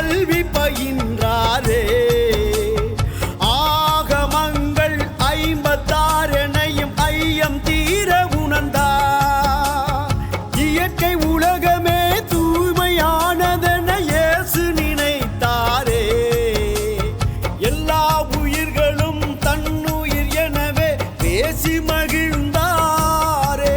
கல்வி பயின்றாரே. ஆகமங்கள் 56 ஐயம் தீர உணர்ந்தார். இயற்கை உலகமே தூய்மையானதென இயேசு நினைத்தாரே. எல்லா உயிர்களும் தன்னுயிர் எனவே பேசி மகிழ்ந்தாரே.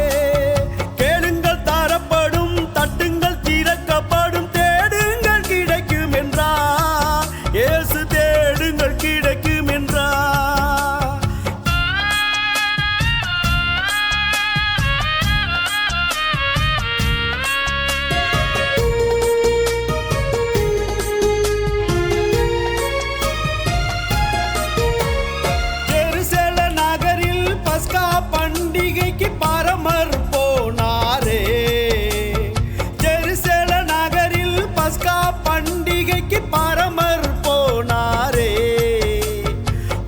கேளுங்கள் தரப்படும், தட்டுங்கள் திறக்கப்படும், தேடுங்கள் கிடைக்கும் என்றார் இயேசு. தேடுங்கள் கிடைக்கும் என்றார். ஜெருசல நகரில் பஸ்கா பண்டிகைக்கு பரமர் போனாரே. ஜெருசல நகரில் பஸ்கா பண்டிகைக்கு பரமர் போனாரே.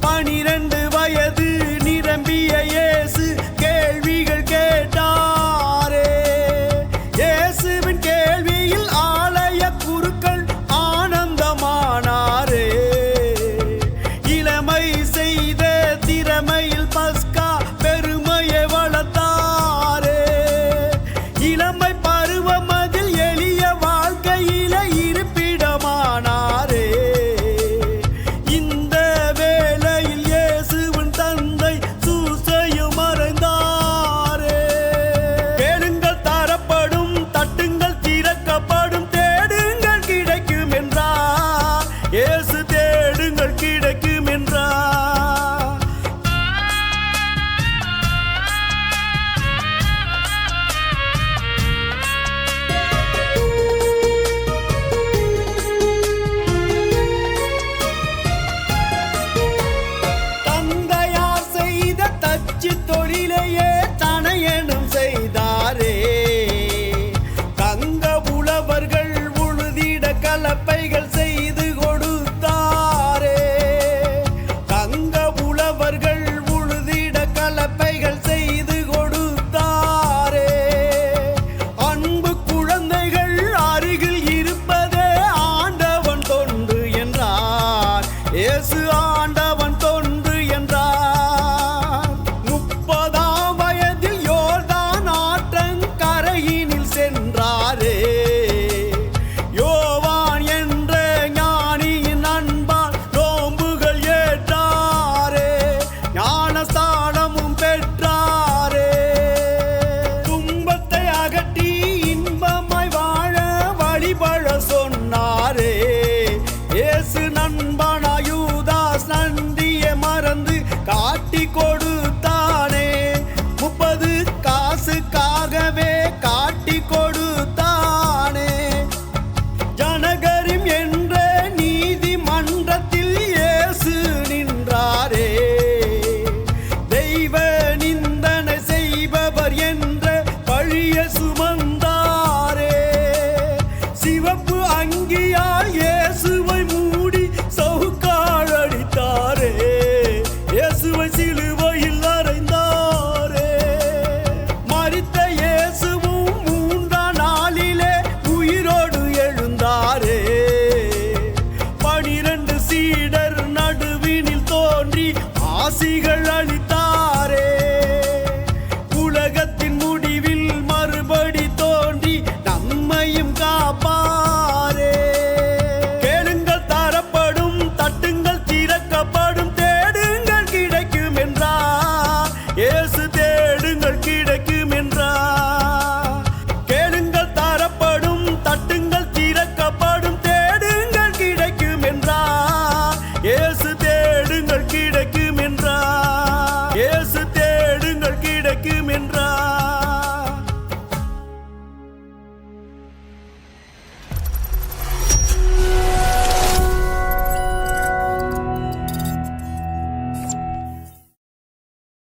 12 வயது நிரம்பிய இயேசு கேள்விகள் கேட்டாரே. இயேசுவின் கேள்வியில் ஆலய குருக்கள் ஆனந்தமானாரே. இளமை செய்த திறமையில் பஸ்கா பெருமையை வளர்த்தாரே. இளமை பருவம் அதில் எளிய வாழ்க்கையில இருப்பிடமானாரே. இந்த வேளையில் இயேசுவின் தந்தை சூசையும் மறைந்தாரே. கேளுங்கள் தரப்படும், தட்டுங்கள் திறக்கப்படும், தேடுங்கள் கிடைக்கும் என்றார் இயேசு. தேடுங்கள் கிடைக்கும் என்றார். தந்தையார் செய்த தச்சு தொழிலையே தனையனும் செய்தாரே. தங்க உழவர்கள் உழுதிட கலப்பைகள் செய்து கொடுத்தாரே. தங்க உழவர்கள் உழுதிட கலப்பைகள் செய்து கொடுத்தாரே. அன்பு குழந்தைகள் அருகில் இருப்பதே ஆண்டவன் தொண்டு என்றார் இயேசு. ஆண்டவன் தொண்டு என்றார். 30ஆம் வயதில் யோர்தான் ஆற்றங்கரையினில் சென்றாரே. யோவான் என்ற ஞானியின் அன்பால் நோன்புகள் ஏற்றாரே. ஞானஸ்தானமும் பெற்றாரே. துன்பத்தை அகற்றி இன்பமாய் வாழ வழிபட சொன்னாரே. இயேசு நண்பனா யூதாஸ் நன்றியை மறந்து காட்டி கொடுத்தானே. 30 காசுக்காகவே காட்டி கொடுத்தானே. ஜனகரிம் என்ற நீதிமன்றத்தில் இயேசு நின்றாரே. தெய்வ நிந்தனை செய்பவர் என்ற பழியை சுமந்தாரே. சிவப்பு அங்கியால் இயேசுவை மூடி சவுக்கால் அடித்தாரே. இயேசுவை சிலுவையில் அறைந்தாரே. மரித்த இயேசுவும் 3ஆம் நாளிலே உயிரோடு எழுந்தாரே. 12 சீடர் நடுவினில் தோன்றி ஆசிகள் அளித்தாரே. உலகத்தின் முடிவில் மறுபடி தோன்றி நம்மையும் காப்பாரே. கேளுங்கள் தரப்படும், தட்டுங்கள் திறக்கப்படும், தேடுங்கள் கிடைக்கும் என்றார் இயேசு. தேடுங்கள் கிடைக்கும்